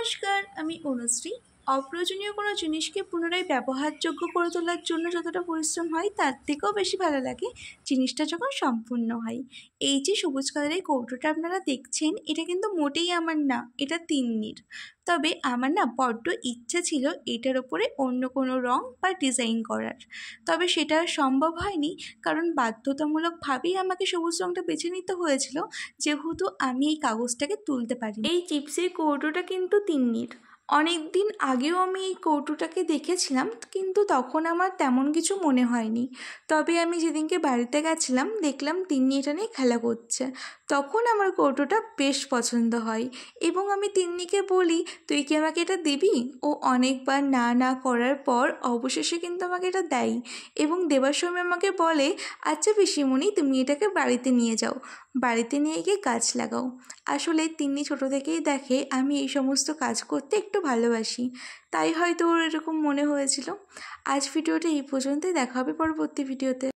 নমস্কার, আমি অনুশ্রী। অপ্রয়োজনীয় কোনো জিনিসকে পুনরায় ব্যবহারযোগ্য করে তোলার জন্য যতটা পরিশ্রম হয় তার থেকেও বেশি ভালো লাগে জিনিসটা যখন সম্পূর্ণ হয়। এই যে সবুজ কালারের কৌটোটা আপনারা দেখছেন, এটা কিন্তু মোটেই আমার না, এটা তিন্নির। তবে আমার না বড্ড ইচ্ছা ছিল এটার ওপরে অন্য কোনো রং বা ডিজাইন করার, তবে সেটা আর সম্ভব হয়নি, কারণ বাধ্যতামূলকভাবেই আমাকে সবুজ রংটা বেছে নিতে হয়েছিল, যেহেতু আমি এই কাগজটাকে তুলতে পারি। এই চিপসের কৌটোটা কিন্তু তিন্নির। অনেক দিন আগেও আমি এই কৌটোটাকে দেখেছিলাম, কিন্তু তখন আমার তেমন কিছু মনে হয়নি। তবে আমি যেদিনকে বাড়িতে গেছিলাম দেখলাম তিন্নি এটা নিয়ে খেলা করছে, তখন আমার কৌটোটা বেশ পছন্দ হয় এবং আমি তিন্নিকে বলি, তুই কি আমাকে এটা দিবি? ও অনেকবার না না করার পর অবশেষে কিন্তু আমাকে এটা দেয় এবং দেবার সময় আমাকে বলে, আচ্ছা পিসিমণি, তুমি এটাকে বাড়িতে নিয়ে যাও, বাড়িতে নিয়ে গিয়ে গাছ লাগাও। আসলে তিন্নি ছোটো থেকেই দেখে আমি এই সমস্ত কাজ করতে একটু ভালোবাসি, তাই হয়তো ওর এরকম মনে হয়েছিল। আজ ভিডিওটা এই পর্যন্তই, দেখা হবে পরবর্তী ভিডিওতে।